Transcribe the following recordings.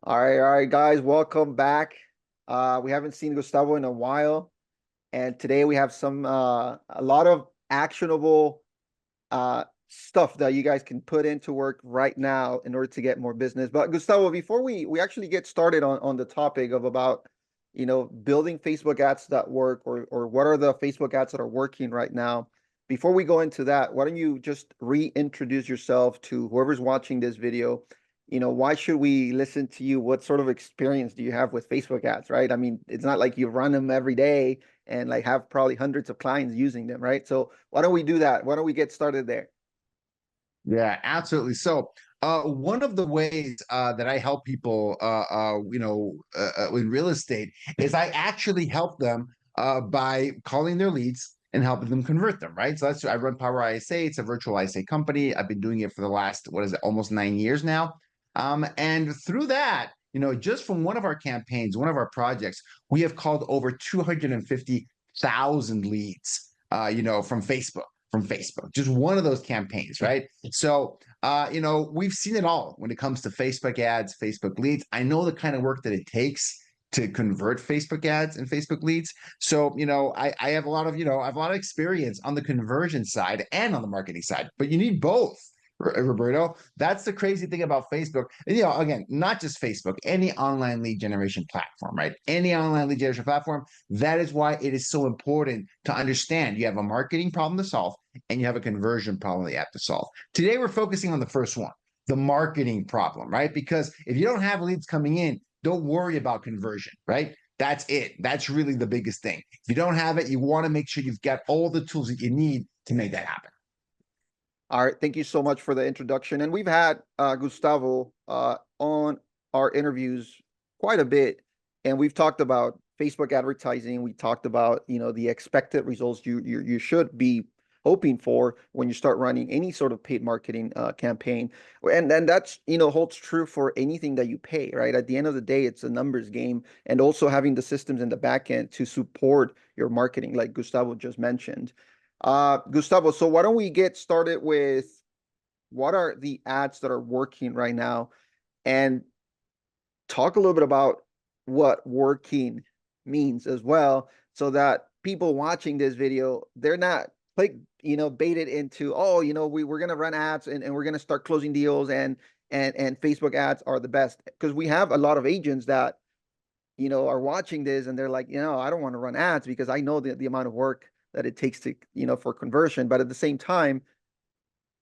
All right, guys, welcome back. We haven't seen Gustavo in a while, and today we have a lot of actionable stuff that you guys can put into work right now in order to get more business. But Gustavo, before we actually get started on the topic of about building Facebook ads that work or what are the Facebook ads that are working right now, before we go into that, why don't you just reintroduce yourself to whoever's watching this video? Why should we listen to you? What sort of experience do you have with Facebook ads, right? I mean, it's not like you run them every day and like have probably hundreds of clients using them, right? So why don't we do that? Why don't we get started there? Yeah, absolutely. So, one of the ways that I help people, in real estate is I actually help them by calling their leads and helping them convert them. Right. So I run Power ISA. It's a virtual ISA company. I've been doing it for the last what is it, almost 9 years now. And through that, just from one of our campaigns, one of our projects, we have called over 250,000 leads. From Facebook, just one of those campaigns, right? So, we've seen it all when it comes to Facebook ads, Facebook leads. I know the kind of work that it takes to convert Facebook ads and Facebook leads. So, I have a lot of, I have a lot of experience on the conversion side and on the marketing side, but you need both. Roberto, that's the crazy thing about Facebook. And, again, not just Facebook, any online lead generation platform, right? Any online lead generation platform. That is why it is so important to understand you have a marketing problem to solve and you have a conversion problem that you have to solve. Today, we're focusing on the first one, the marketing problem, right? Because if you don't have leads coming in, don't worry about conversion, right? That's it. That's really the biggest thing. If you don't have it, you want to make sure you've got all the tools that you need to make that happen. All right, thank you so much for the introduction. And we've had Gustavo on our interviews quite a bit, and we've talked about Facebook advertising. We talked about the expected results you should be hoping for when you start running any sort of paid marketing campaign, and then that's holds true for anything that you pay. Right, at the end of the day, it's a numbers game, and also having the systems in the back end to support your marketing, like Gustavo just mentioned. Gustavo, so why don't we get started with what are the ads that are working right now and talk a little bit about what working means as well, so that people watching this video, they're not like, baited into, oh, we're gonna run ads and we're gonna start closing deals and Facebook ads are the best. Because we have a lot of agents that, are watching this and they're like, I don't want to run ads because I know the amount of work that it takes to, for conversion. But at the same time,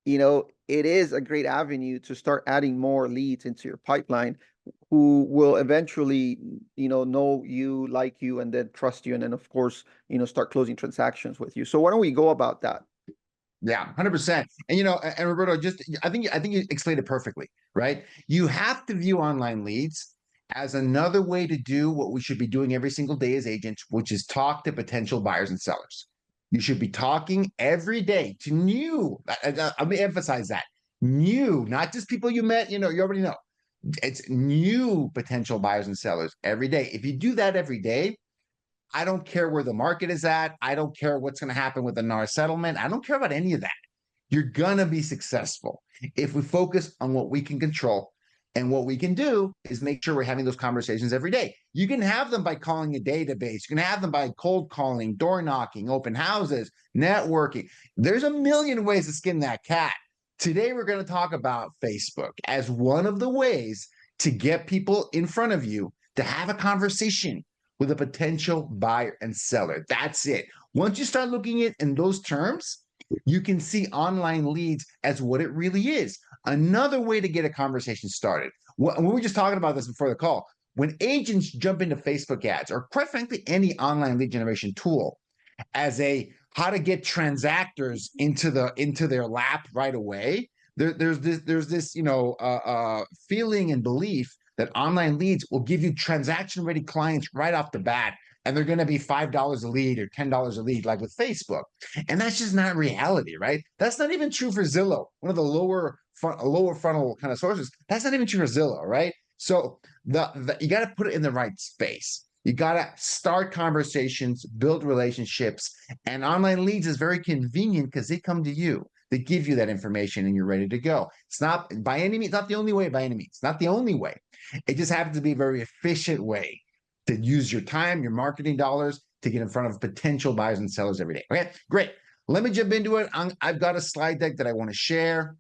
it is a great avenue to start adding more leads into your pipeline who will eventually, know you, like you, and then trust you. And then, of course, start closing transactions with you. So why don't we go about that? Yeah, 100%. And Roberto, just I think you explained it perfectly, right? You have to view online leads as another way to do what we should be doing every single day as agents, which is talk to potential buyers and sellers. You should be talking every day to new. Let me emphasize that new, not just people you met. You already know. It's new potential buyers and sellers every day. If you do that every day, I don't care where the market is at. I don't care what's going to happen with the NAR settlement. I don't care about any of that. You're going to be successful if we focus on what we can control. And what we can do is make sure we're having those conversations every day. You can have them by calling a database. You can have them by cold calling, door knocking, open houses, networking. There's a million ways to skin that cat. Today, we're going to talk about Facebook as one of the ways to get people in front of you to have a conversation with a potential buyer and seller. That's it. Once you start looking at it in those terms, you can see online leads as what it really is. Another way to get a conversation started. We were just talking about this before the call. When agents jump into Facebook ads, or quite frankly, any online lead generation tool, as a how to get transactors into their lap right away, there's this feeling and belief that online leads will give you transaction ready clients right off the bat, and they're going to be $5 a lead or $10 a lead like with Facebook. And that's just not reality, right? That's not even true for Zillow, one of the lower funnel kind of sources. That's not even true for Zillow, right? So you got to put it in the right space. You got to start conversations, build relationships, and online leads is very convenient because they come to you. They give you that information and you're ready to go. It's not by any means, not the only way by any means, not the only way. It just happens to be a very efficient way to use your time, your marketing dollars to get in front of potential buyers and sellers every day. Okay, great. Let me jump into it. I've got a slide deck that I want to share.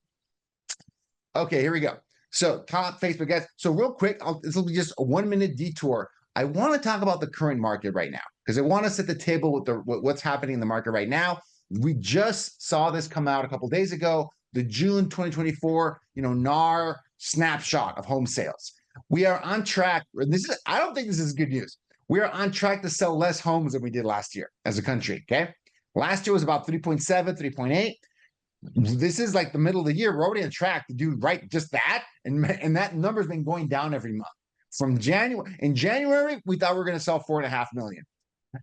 Okay, here we go. So top Facebook ads. So real quick, this will be just a 1-minute detour. I want to talk about the current market right now because I want to set the table with what's happening in the market right now. We just saw this come out a couple of days ago, the June 2024, NAR snapshot of home sales. We are on track. I don't think this is good news. We are on track to sell less homes than we did last year as a country. Okay. Last year was about 3.7, 3.8. This is like the middle of the year. We're already on track to do just that. And that number's been going down every month. From January, in January, we thought we were going to sell 4.5 million.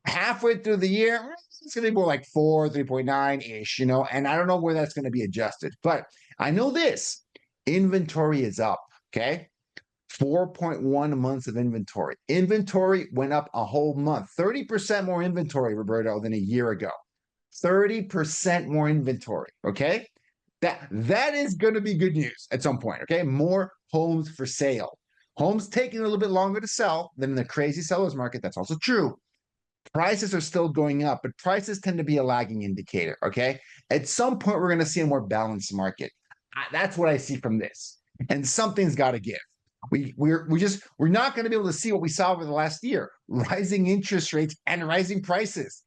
Halfway through the year, it's going to be more like 3.9-ish, and I don't know where that's going to be adjusted. But I know this, inventory is up, okay? 4.1 months of inventory. Inventory went up a whole month. 30% more inventory, Roberto, than a year ago. 30% more inventory, okay? That is going to be good news at some point, okay? More homes for sale. Homes taking a little bit longer to sell than in the crazy seller's market. That's also true. Prices are still going up, but prices tend to be a lagging indicator, okay? At some point, we're going to see a more balanced market. That's what I see from this. And something's got to give. We're not going to be able to see what we saw over the last year, rising interest rates and rising prices.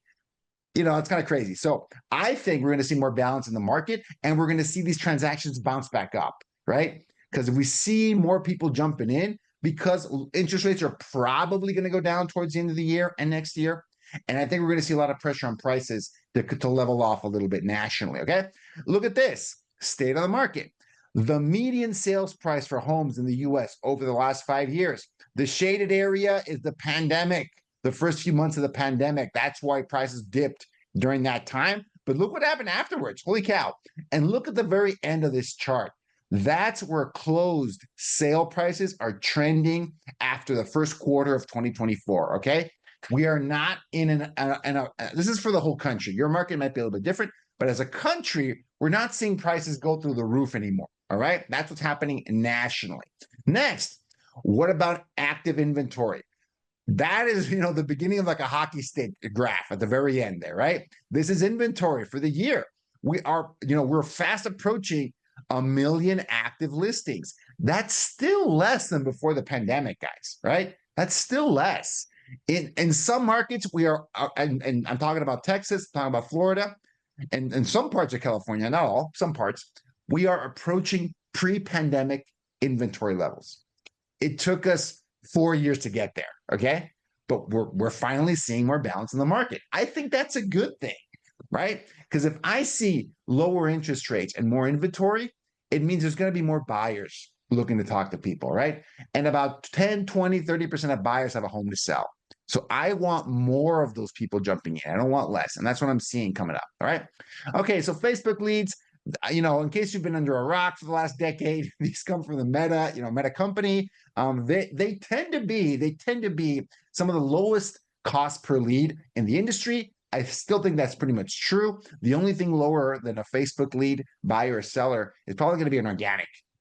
It's kind of crazy. So I think we're going to see more balance in the market, and we're going to see these transactions bounce back up, right? Because if we see more people jumping in, because interest rates are probably going to go down towards the end of the year and next year, and I think we're going to see a lot of pressure on prices to level off a little bit nationally, okay? Look at this, state of the market. The median sales price for homes in the U.S. over the last 5 years, the shaded area is the pandemic, the first few months of the pandemic. That's why prices dipped during that time. But look what happened afterwards. Holy cow. And look at the very end of this chart. That's where closed sale prices are trending after the first quarter of 2024, okay? We are not in this is for the whole country. Your market might be a little bit different, but as a country, we're not seeing prices go through the roof anymore, all right? That's what's happening nationally. Next, what about active inventory? That is, the beginning of like a hockey stick graph at the very end there, right? This is inventory for the year. We're fast approaching 1 million active listings. That's still less than before the pandemic, guys, right? That's still less. In some markets, we are, and I'm talking about Texas, I'm talking about Florida, and some parts of California, not all, some parts, we are approaching pre-pandemic inventory levels. It took us 4 years to get there, okay? But we're finally seeing more balance in the market. I think that's a good thing, right? Because if I see lower interest rates and more inventory, it means there's going to be more buyers looking to talk to people, right? And about 10, 20, 30% of buyers have a home to sell. So I want more of those people jumping in. I don't want less. And that's what I'm seeing coming up, all right? Okay, so Facebook leads, in case you've been under a rock for the last decade, these come from the Meta company. They tend to be some of the lowest cost per lead in the industry. I still think that's pretty much true. The only thing lower than a Facebook lead buyer or seller is probably going to be an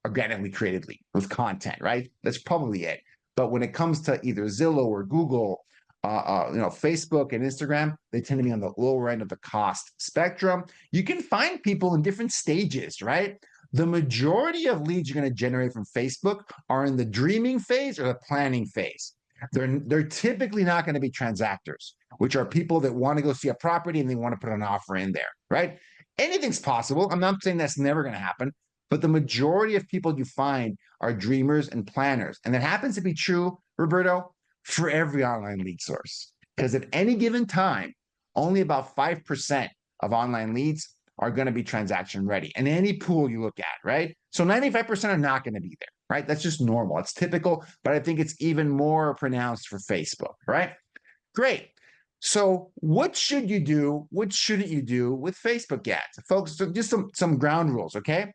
organically created lead with content, right? That's probably it. But when it comes to either Zillow or Google, Facebook and Instagram, they tend to be on the lower end of the cost spectrum. You can find people in different stages, right? The majority of leads you're going to generate from Facebook are in the dreaming phase or the planning phase. They're typically not going to be transactors, which are people that want to go see a property and they want to put an offer in there, right? Anything's possible. I'm not saying that's never going to happen, but the majority of people you find are dreamers and planners. And that happens to be true, Roberto, for every online lead source. Because at any given time, only about 5% of online leads are going to be transaction ready. And any pool you look at, right? So 95% are not going to be there, right? That's just normal. It's typical, but I think it's even more pronounced for Facebook, right? Great. So what should you do? What shouldn't you do with Facebook ads? Folks, just some ground rules, okay?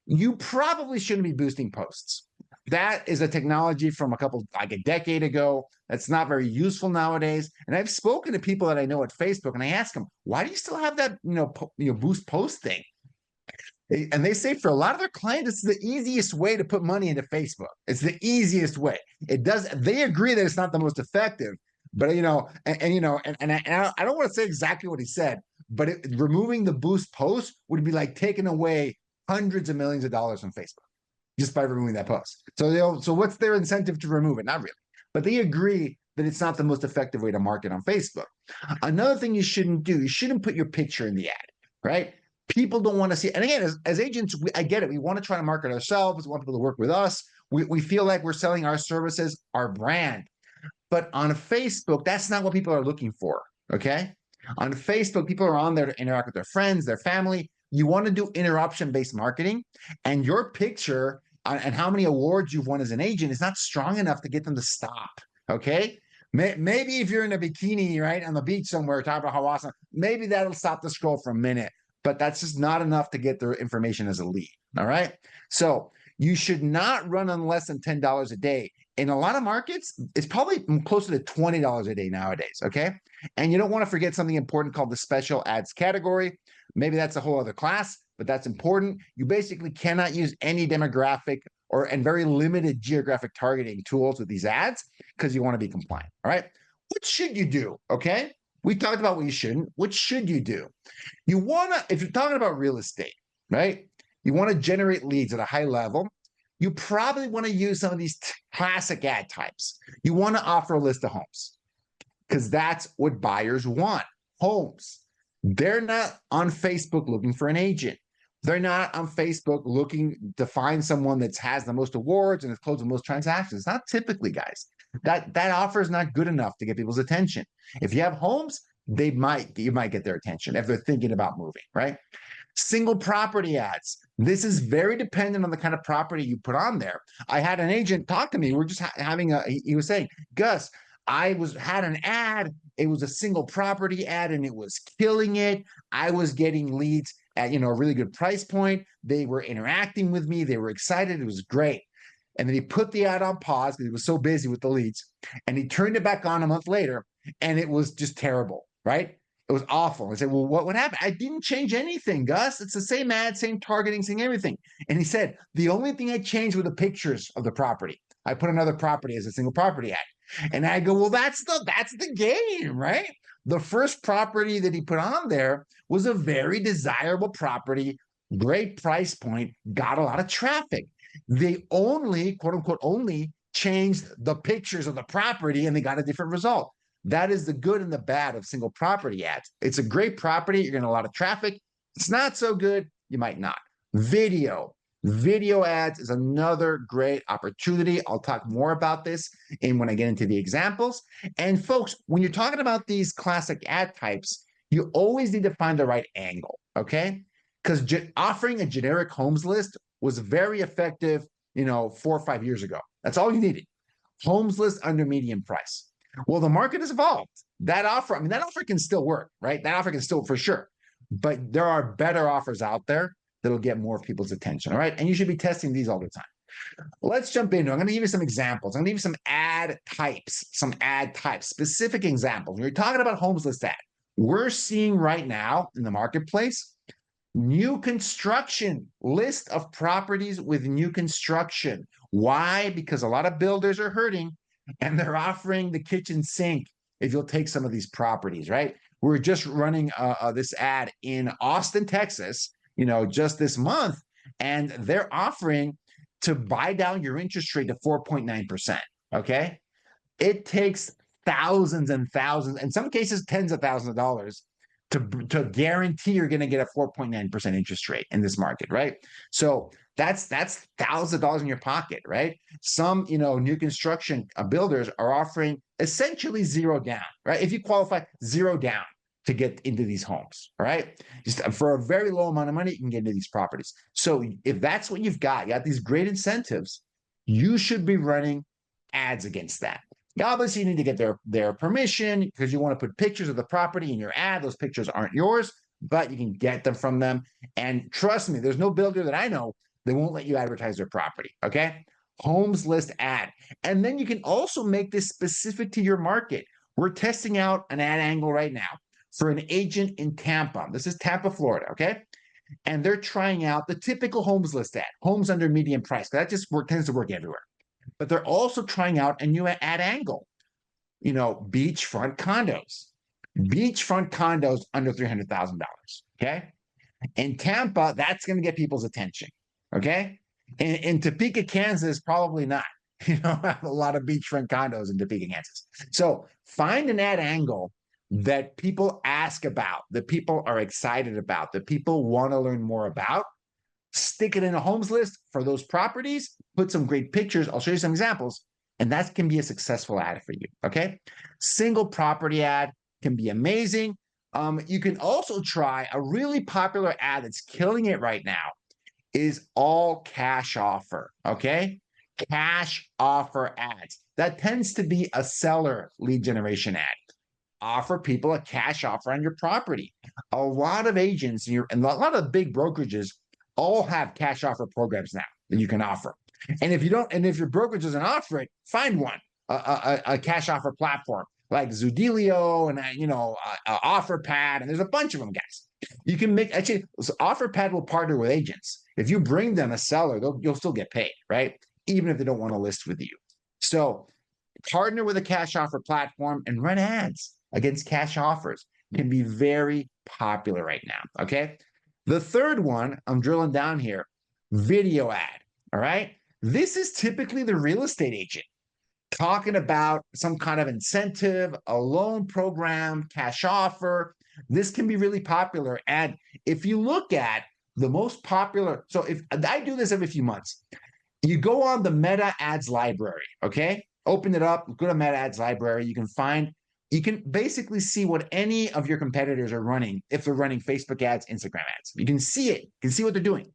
You probably shouldn't be boosting posts. That is a technology from like a decade ago. That's not very useful nowadays. And I've spoken to people that I know at Facebook, and I ask them, why do you still have that, boost post thing? And they say for a lot of their clients, it's the easiest way to put money into Facebook. It's the easiest way. It does. They agree that it's not the most effective, but I don't want to say exactly what he said, but removing the boost post would be like taking away hundreds of millions of dollars from Facebook just by removing that post. So what's their incentive to remove it? Not really, but they agree that it's not the most effective way to market on Facebook. Another thing you shouldn't do, you shouldn't put your picture in the ad, right? People don't want to see, and again, as agents, I get it. We want to try to market ourselves. We want people to work with us. We feel like we're selling our services, our brand. But on Facebook, that's not what people are looking for. Okay. On Facebook, people are on there to interact with their friends, their family. You want to do interruption-based marketing, and your picture and how many awards you've won as an agent is not strong enough to get them to stop. Okay. Maybe if you're in a bikini, right, on the beach somewhere, talking about how awesome, maybe that'll stop the scroll for a minute, but that's just not enough to get their information as a lead. All right. So you should not run on less than $10 a day. In a lot of markets, it's probably closer to $20 a day nowadays. Okay. And you don't want to forget something important called the special ads category. Maybe that's a whole other class, but that's important. You basically cannot use any demographic and very limited geographic targeting tools with these ads because you want to be compliant. All right. What should you do? Okay. We talked about what you shouldn't. What should you do? You want to, if you're talking about real estate, right? You want to generate leads at a high level. You probably want to use some of these classic ad types. You want to offer a list of homes because that's what buyers want, homes. They're not on Facebook looking for an agent. They're not on Facebook looking to find someone that has the most awards and has closed the most transactions. Not typically, guys. That offer is not good enough to get people's attention. If you have homes, you might get their attention if they're thinking about moving, right? Single property ads. This is very dependent on the kind of property you put on there. I had an agent talk to me. We're just he was saying, Gus, had an ad. It was a single property ad and it was killing it. I was getting leads at, a really good price point. They were interacting with me. They were excited. It was great. And then he put the ad on pause because he was so busy with the leads. And he turned it back on a month later and it was just terrible, right? It was awful. I said, well, what happened? I didn't change anything, Gus. It's the same ad, same targeting, same everything. And he said, the only thing I changed were the pictures of the property. I put another property as a single property ad. And I go, well, that's the game, right? The first property that he put on there was a very desirable property, great price point, got a lot of traffic. They only, quote unquote, only changed the pictures of the property and they got a different result. That is the good and the bad of single property ads. It's a great property. You're getting a lot of traffic. It's not so good. You might not. Video ads is another great opportunity. I'll talk more about this when I get into the examples. And folks, when you're talking about these classic ad types, you always need to find the right angle, okay? Because offering a generic homes list was very effective, 4 or 5 years ago. That's all you needed. Homes list under median price. Well, the market has evolved. That offer can still work, right? That offer can still, for sure. But there are better offers out there that'll get more people's attention, all right? And you should be testing these all the time. Let's jump into it. I'm going to give you some examples. I'm going to give you some ad types, specific examples. When you're talking about homes list ad, we're seeing right now in the marketplace, new construction, list of properties with new construction. Why? Because a lot of builders are hurting and they're offering the kitchen sink if you'll take some of these properties, right? We're just running this ad in Austin, Texas, just this month, and they're offering to buy down your interest rate to 4.9%, okay? It takes thousands and thousands, in some cases, tens of thousands of dollars to guarantee you're going to get a 4.9% interest rate in this market, right? So that's thousands of dollars in your pocket, right? Some, new construction builders are offering essentially zero down, right? If you qualify, zero down to get into these homes, right? Just for a very low amount of money, you can get into these properties. So if that's what you got these great incentives, you should be running ads against that. Obviously, you need to get their permission because you want to put pictures of the property in your ad. Those pictures aren't yours, but you can get them from them. And trust me, there's no builder that I know that won't let you advertise their property, okay? Homes list ad. And then you can also make this specific to your market. We're testing out an ad angle right now for an agent in Tampa. This is Tampa, Florida, okay? and they're trying out the typical homes list ad, homes under median price. That just tends to work everywhere. But they're also trying out a new ad angle, beachfront condos. Beachfront condos under $300,000. Okay. In Tampa, that's going to get people's attention. Okay. In Topeka, Kansas, probably not. Have a lot of beachfront condos in Topeka, Kansas. So find an ad angle that people ask about, that people are excited about, that people want to learn more about. Stick it in a homes list for those properties, put some great pictures. I'll show you some examples, and that can be a successful ad for you. Okay. Single property ad can be amazing. You can also try a really popular ad that's killing it right now is all cash offer. Okay. Cash offer ads. That tends to be a seller lead generation ad. Offer people a cash offer on your property. A lot of agents and a lot of big brokerages all have cash offer programs now that you can offer. And if you don't, and if your brokerage doesn't offer it, find one, a cash offer platform like Zudilio and OfferPad, and there's a bunch of them, guys. You can so OfferPad will partner with agents. If you bring them a seller, you'll still get paid, right? Even if they don't want to list with you. So partner with a cash offer platform and run ads against cash offers. Can be very popular right now. Okay. The third one, I'm drilling down here, video ad. All right. This is typically the real estate agent talking about some kind of incentive, a loan program, cash offer. This can be really popular. And if you look at the most popular, so if I do this every few months, you go on the Meta Ads library, okay? Open it up, go to Meta Ads library. You can basically see what any of your competitors are running if they're running Facebook ads, Instagram ads. You can see it. You can see what they're doing.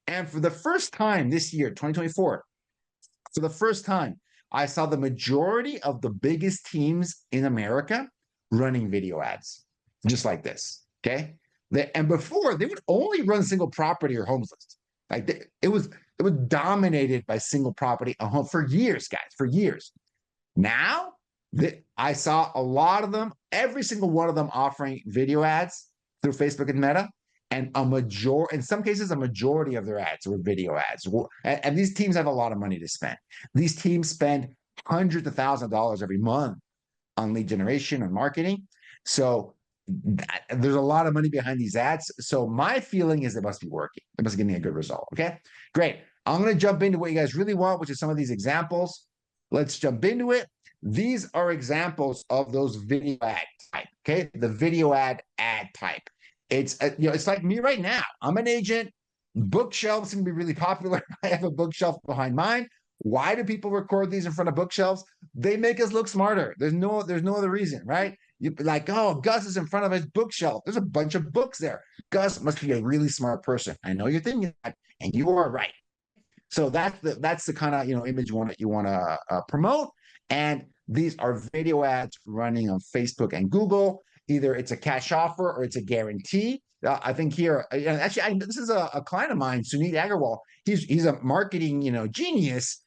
And for the first time this year, 2024, for the first time, I saw the majority of the biggest teams in America running video ads, just like this, okay? And before, they would only run single property or homes list. Like it was dominated by single property for years, guys, for years. Now, I saw a lot of them, every single one of them offering video ads through Facebook and Meta, and in some cases, a majority of their ads were video ads. And these teams have a lot of money to spend. These teams spend hundreds of thousands of dollars every month on lead generation and marketing. So there's a lot of money behind these ads. So my feeling is it must be working. It must give me a good result. Okay, great. I'm going to jump into what you guys really want, which is some of these examples. Let's jump into it. These are examples of those video ad type. Okay, the video ad type. It's it's like me right now. I'm an agent. Bookshelves can be really popular. I have a bookshelf behind mine. Why do people record these in front of bookshelves? They make us look smarter. There's no other reason, right? You'd be like, oh, Gus is in front of his bookshelf. There's a bunch of books there. Gus must be a really smart person. I know you're thinking that, and you are right. So that's the kind of image you want to promote. And these are video ads running on Facebook and Google. Either it's a cash offer or it's a guarantee. I think here, actually, this is a client of mine, Sunit Agarwal. He's a marketing genius.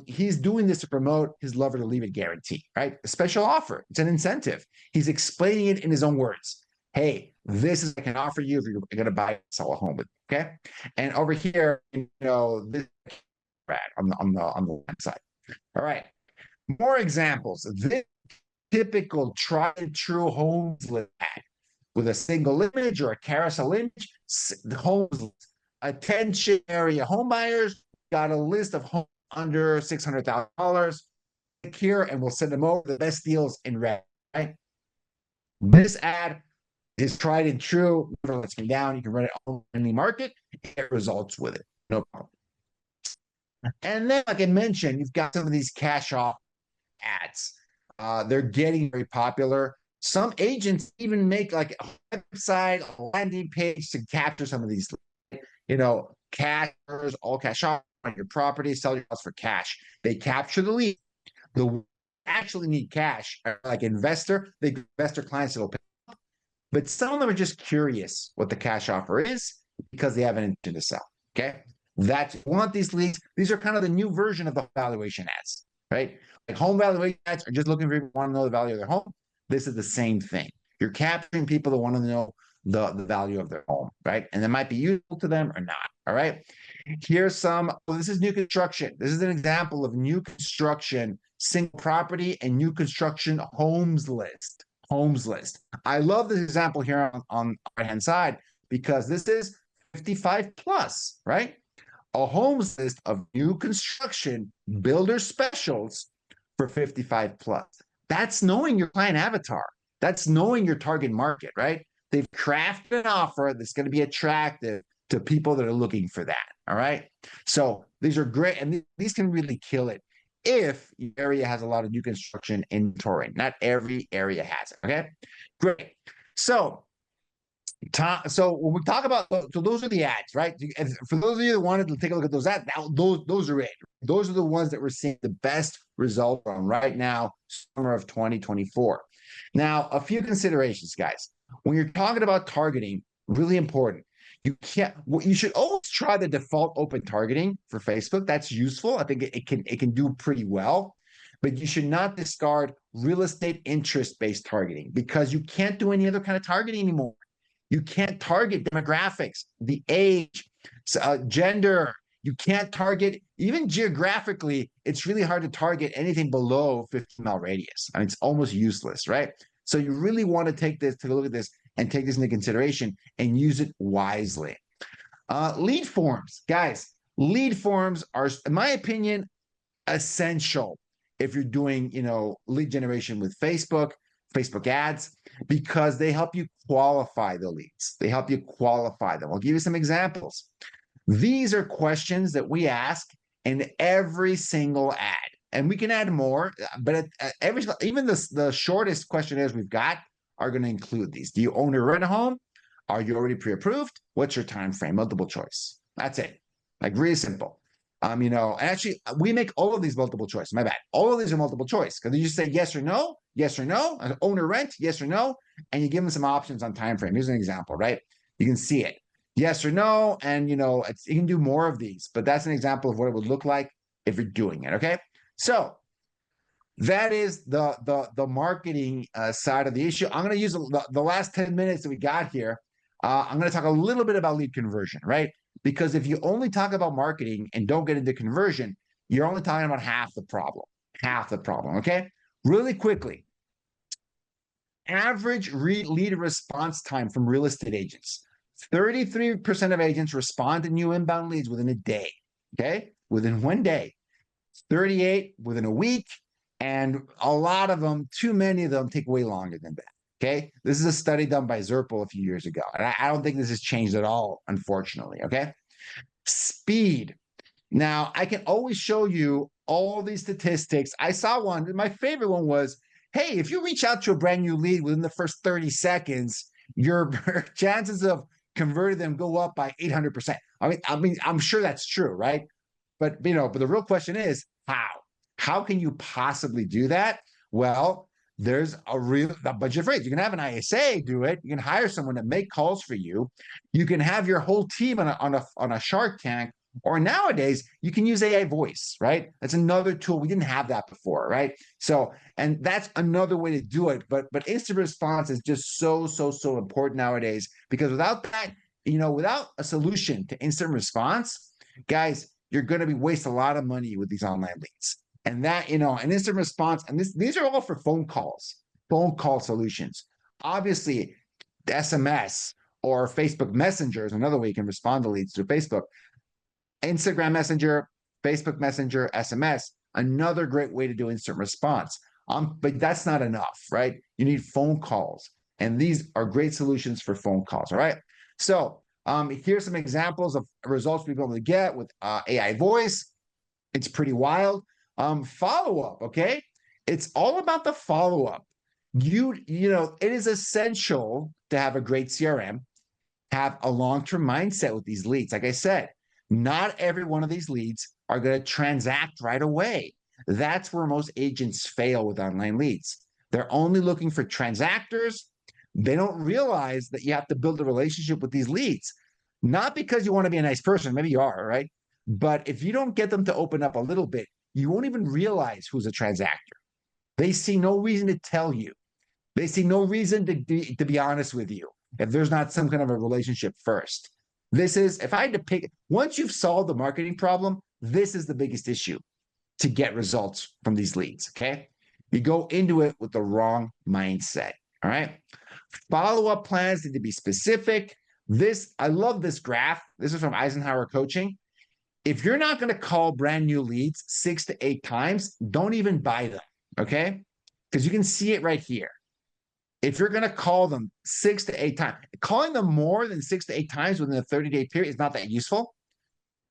He's doing this to promote his love it or leave it guarantee, right? A special offer. It's an incentive. He's explaining it in his own words. Hey, this is what I can offer you if you're going to buy sell a home with. Okay, and over here, this on the website. All right, more examples. This typical tried and true homes list ad with a single image or a carousel image. The homes attention area home buyers got a list of homes under $600,000. Click here, and we'll send them over the best deals in red. Right. This ad is tried and true. Never lets me down. You can run it on any market, get results with it. No problem. And then, like I mentioned, you've got some of these cash off ads. They're getting very popular. Some agents even make like a website, a landing page to capture some of these, cashers, all cash off on your property, sell your house for cash. They capture the lead. The actually need cash, like investor clients that'll pay. But some of them are just curious what the cash offer is because they have an intention to sell. Okay. Want these leads. These are kind of the new version of the valuation ads, right? Like home valuation ads are just looking for people who want to know the value of their home. This is the same thing. You're capturing people that want to know the value of their home, right? And it might be useful to them or not. All right. Here's some, well, this is new construction. This is an example of new construction, single property and new construction homes list. Homes list. I love this example here on the right-hand side because this is 55 plus, right? A homes list of new construction builder specials for 55 plus. That's knowing your client avatar. That's knowing your target market, right? They've crafted an offer that's going to be attractive to people that are looking for that. All right. So these are great. And these can really kill it if your area has a lot of new construction inventory. Not every area has it. Okay. Great. So when we talk about, so those are the ads, right? And for those of you that wanted to take a look at those ads, now those are it. Those are the ones that we're seeing the best result from right now, summer of 2024. Now, a few considerations, guys. When you're talking about targeting, really important. You should always try the default open targeting for Facebook. That's useful. I think it can do pretty well. But you should not discard real estate interest-based targeting because you can't do any other kind of targeting anymore. You can't target demographics, the age, gender. You can't target, even geographically, it's really hard to target anything below 15-mile radius. I mean, it's almost useless, right? So you really want to take a look at this and take this into consideration and use it wisely. Lead forms, guys. Lead forms are, in my opinion, essential if you're doing, lead generation with Facebook ads, because they help you qualify the leads. They help you qualify them. I'll give you some examples. These are questions that we ask in every single ad. And we can add more, but even the shortest questionnaires we've got are going to include these. Do you own or rent a home? Are you already pre-approved? What's your time frame? Multiple choice. That's it. Like really simple. Actually, we make all of these multiple choice. My bad. All of these are multiple choice because you just say yes or no, own or rent, yes or no, and you give them some options on time frame. Here's an example, right? You can see it, yes or no, and you can do more of these, but that's an example of what it would look like if you're doing it. Okay, so that is the marketing side of the issue. I'm going to use the last 10 minutes that we got here. I'm going to talk a little bit about lead conversion, right? Because if you only talk about marketing and don't get into conversion, you're only talking about half the problem, okay? Really quickly, average lead response time from real estate agents. 33% of agents respond to new inbound leads within a day, okay? Within 1 day. 38 within a week, and a lot of them, too many of them, take way longer than that. Okay, this is a study done by Zerpel a few years ago, and I don't think this has changed at all, unfortunately. Okay, speed. Now I can always show you all these statistics. I saw one. My favorite one was, hey, if you reach out to a brand new lead within the first 30 seconds, your chances of converting them go up by 800%. I mean, I'm sure that's true, right? But but the real question is how? How can you possibly do that? Well, there's a bunch of ways. You can have an ISA do it. You can hire someone to make calls for you. You can have your whole team on a Shark Tank. Or nowadays, you can use AI voice, right? That's another tool. We didn't have that before, right? So, and that's another way to do it. But instant response is just so important nowadays, because without that, without a solution to instant response, guys, you're going to be wasting a lot of money with these online leads. And that, an instant response, and these are all for phone call solutions. Obviously, the SMS or Facebook Messenger is another way you can respond to leads through Facebook. Instagram Messenger, Facebook Messenger, SMS, another great way to do instant response. But that's not enough, right? You need phone calls. And these are great solutions for phone calls, all right? So here's some examples of results we've been able to get with AI voice. It's pretty wild. Follow-up, okay? It's all about the follow-up. It is essential to have a great CRM, have a long-term mindset with these leads. Like I said, not every one of these leads are going to transact right away. That's where most agents fail with online leads. They're only looking for transactors. They don't realize that you have to build a relationship with these leads. Not because you want to be a nice person, maybe you are, right? But if you don't get them to open up a little bit, you won't even realize who's a transactor. They see no reason to tell you. They see no reason to be honest with you. if there's not some kind of a relationship first. This is, if I had to pick, once you've solved the marketing problem, this is the biggest issue to get results from these leads. Okay. You go into it with the wrong mindset. All right. Follow-up plans need to be specific. I love this graph. This is from Eisenhower Coaching. If you're not going to call brand new leads 6 to 8 times, don't even buy them. Okay. Because you can see it right here. If you're going to call them 6 to 8 times, calling them more than 6 to 8 times within a 30-day period is not that useful.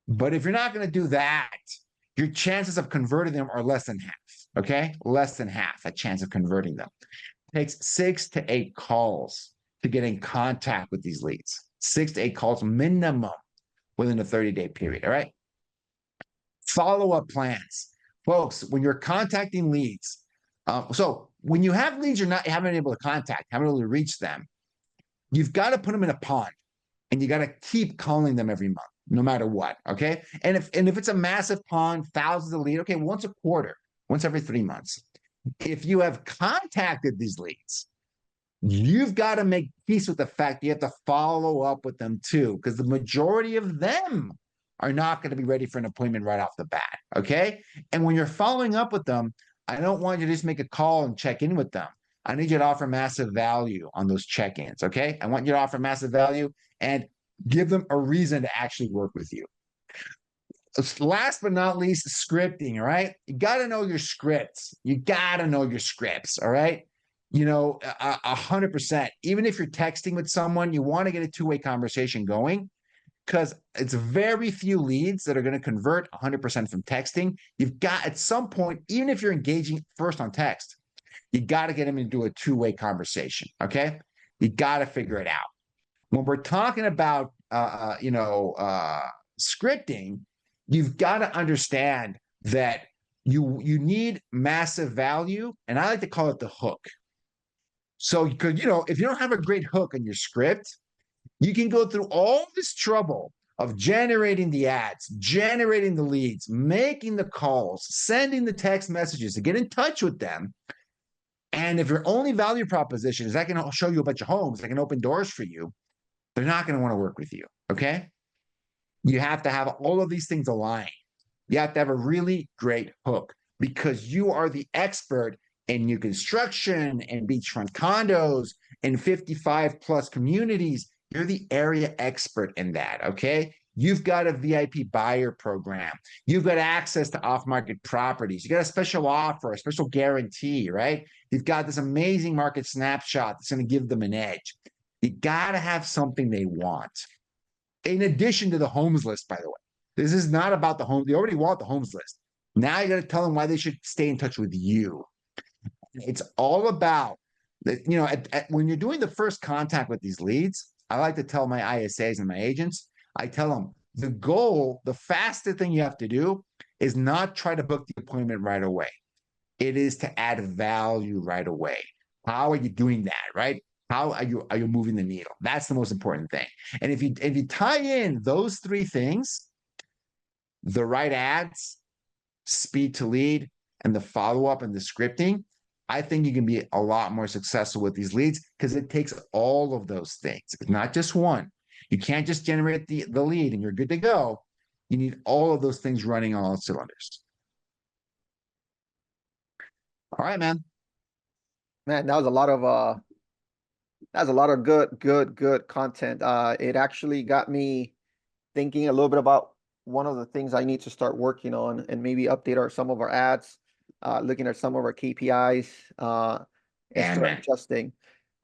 But if you're not going to do that, your chances of converting them are less than half. Okay. Less than half a chance of converting them. It takes 6 to 8 calls to get in contact with these leads. 6 to 8 calls minimum within a 30-day period. All right. Follow-up plans. Folks, when you're contacting leads, so when you have leads you haven't been able to contact, haven't been able to reach them, you've got to put them in a pond and you got to keep calling them every month, no matter what. Okay. And if it's a massive pond, thousands of leads, okay, once a quarter, once every 3 months. If you have contacted these leads, you've got to make peace with the fact you have to follow up with them too, because the majority of them are not going to be ready for an appointment right off the bat. Okay. And when you're following up with them, I don't want you to just make a call and check in with them. I need you to offer massive value on those check-ins. Okay. I want you to offer massive value and give them a reason to actually work with you. Last but not least, scripting. All right. You got to know your scripts. You got to know your scripts. All right. 100%. Even if you're texting with someone, you want to get a two-way conversation going, because it's very few leads that are going to convert 100% from texting. You've got, at some point, even if you're engaging first on text, you got to get them into a two-way conversation. Okay. You got to figure it out. When we're talking about, scripting, you've got to understand that you need massive value, and I like to call it the hook. So, because if you don't have a great hook in your script, you can go through all this trouble of generating the ads, generating the leads, making the calls, sending the text messages to get in touch with them. And if your only value proposition is I can show you a bunch of homes, I can open doors for you, they're not going to want to work with you. Okay. You have to have all of these things aligned. You have to have a really great hook, because you are the expert in new construction and beachfront condos and 55 plus communities. You're the area expert in that. Okay. You've got a VIP buyer program. You've got access to off-market properties. You got a special offer, a special guarantee, right? You've got this amazing market snapshot that's going to give them an edge. You got to have something they want. In addition to the homes list, by the way. This is not about the home. They already want the homes list. Now you got to tell them why they should stay in touch with you. It's all about, when you're doing the first contact with these leads, I like to tell my ISAs and my agents, I tell them the goal, the fastest thing you have to do is not try to book the appointment right away. It is to add value right away. How are you doing that, right? How are you moving the needle? That's the most important thing. And if you tie in those 3 things, the right ads, speed to lead, and the follow-up and the scripting, I think you can be a lot more successful with these leads, because it takes all of those things. It's not just one. You can't just generate the lead and you're good to go. You need all of those things running on all cylinders. All right, man. Man, that was a lot of good content. It actually got me thinking a little bit about one of the things I need to start working on, and maybe update some of our ads, looking at some of our KPIs, and start adjusting.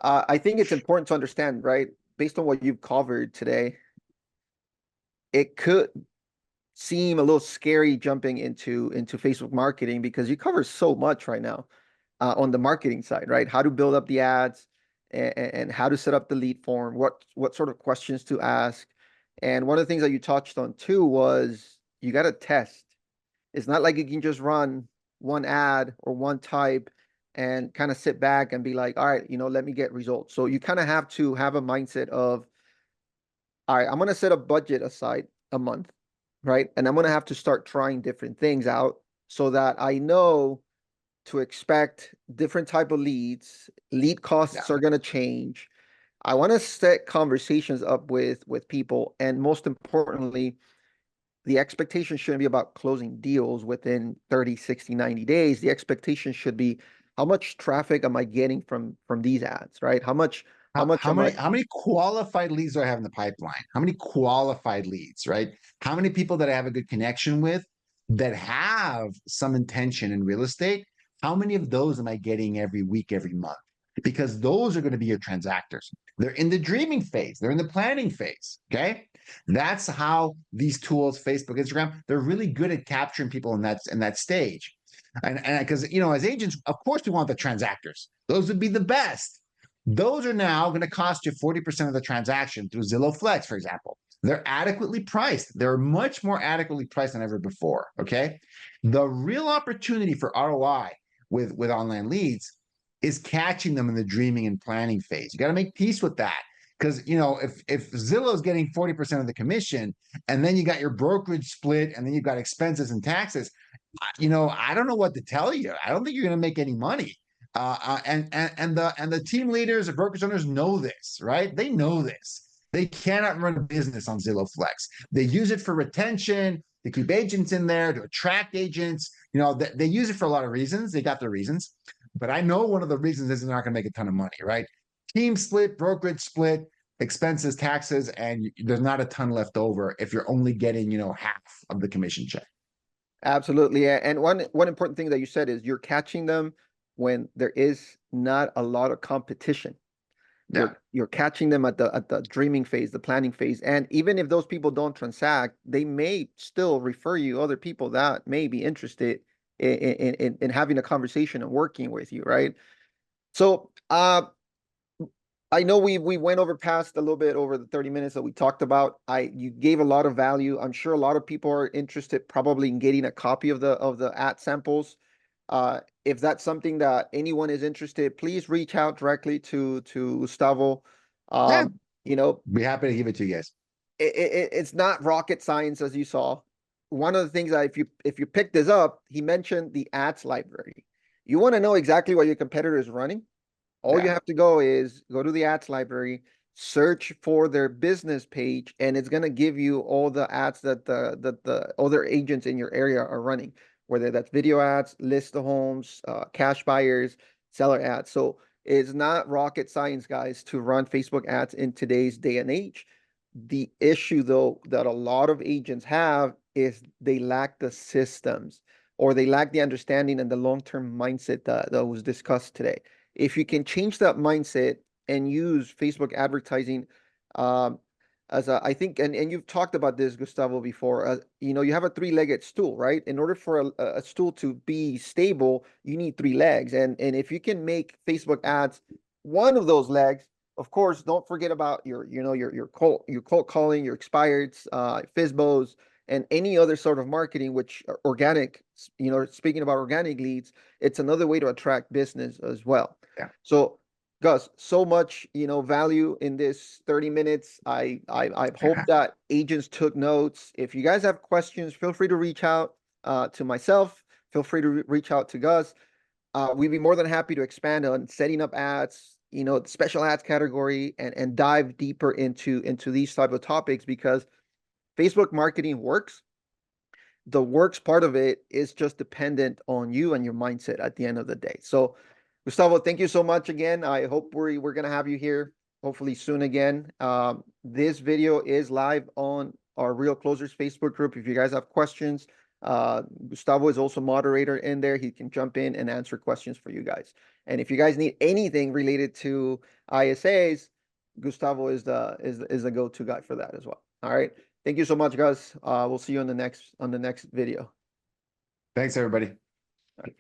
I think it's important to understand, right? Based on what you've covered today, it could seem a little scary jumping into Facebook marketing, because you cover so much right now on the marketing side, right? How to build up the ads, and how to set up the lead form, what sort of questions to ask. And one of the things that you touched on too was you got to test. It's not like you can just run one ad or one type and kind of sit back and be like, all right, let me get results. So you kind of have to have a mindset of, all right, I'm going to set a budget aside a month, right? And I'm going to have to start trying different things out, so that I know to expect different type of leads. Lead costs are going to change. I want to set conversations up with people, and most importantly, the expectation shouldn't be about closing deals within 30, 60, 90 days. The expectation should be how much traffic am I getting from these ads, right? How much How am I many qualified leads do I have in the pipeline? How many qualified leads, right? How many people that I have a good connection with that have some intention in real estate? How many of those am I getting every week, every month? Because those are going to be your transactors. They're in the dreaming phase, they're in the planning phase. Okay. That's how these tools, Facebook, Instagram, they're really good at capturing people in that stage. And because as agents, of course, we want the transactors. Those would be the best. Those are now going to cost you 40% of the transaction through Zillow Flex, for example. They're adequately priced. They're much more adequately priced than ever before. Okay. The real opportunity for ROI with online leads is catching them in the dreaming and planning phase. You got to make peace with that. Because if Zillow is getting 40% of the commission, and then you got your brokerage split, and then you've got expenses and taxes, I don't know what to tell you. I don't think you're going to make any money. And the team leaders, the brokerage owners know this, right? They know this. They cannot run a business on Zillow Flex. They use it for retention. They keep agents in there to attract agents. They use it for a lot of reasons. They got their reasons, but I know one of the reasons is they're not going to make a ton of money, right? Team split, brokerage split, expenses, taxes, and there's not a ton left over if you're only getting half of the commission check. Absolutely. And one important thing that you said is you're catching them when there is not a lot of competition. Yeah. You're catching them at the dreaming phase, the planning phase. And even if those people don't transact, they may still refer you other people that may be interested in having a conversation and working with you, right? So I know we went over past a little bit over the 30 minutes that we talked about. You gave a lot of value. I'm sure a lot of people are interested probably in getting a copy of the ad samples. If that's something that anyone is interested, please reach out directly to Gustavo. Yeah. Um, you know, Be happy to give it to you guys. it's not rocket science, as you saw. One of the things that if you pick this up, he mentioned the ads library. You want to know exactly what your competitor is running? All you Yeah. have to go is go to the ads library, search for their business page, and it's going to give you all the ads that the other agents in your area are running, whether that's video ads, list the homes, cash buyers, seller ads. So it's not rocket science, guys, to run Facebook ads in today's day and age. The issue, though, that a lot of agents have is they lack the systems or they lack the understanding and the long-term mindset that was discussed today. If you can change that mindset and use Facebook advertising um, I think, and you've talked about this, Gustavo, before, you have a three-legged stool, right? In order for a stool to be stable, you need three legs. And if you can make Facebook ads one of those legs, of course, don't forget about your cold calling, your expireds, FISBOs, and any other sort of marketing, which are organic, speaking about organic leads, it's another way to attract business as well. Yeah. So, Gus, so much, value in this 30 minutes. I hope that agents took notes. If you guys have questions, feel free to reach out to myself. Feel free to reach out to Gus. We'd be more than happy to expand on setting up ads, the special ads category, and dive deeper into these type of topics because Facebook marketing works. The works part of it is just dependent on you and your mindset at the end of the day. So, Gustavo, thank you so much again. I hope we're gonna have you here hopefully soon again. This video is live on our Real Closers Facebook group. If you guys have questions, Gustavo is also moderator in there. He can jump in and answer questions for you guys. And if you guys need anything related to ISAs, Gustavo is the go-to guy for that as well. All right. Thank you so much, guys. We'll see you on the next video. Thanks, everybody. All right.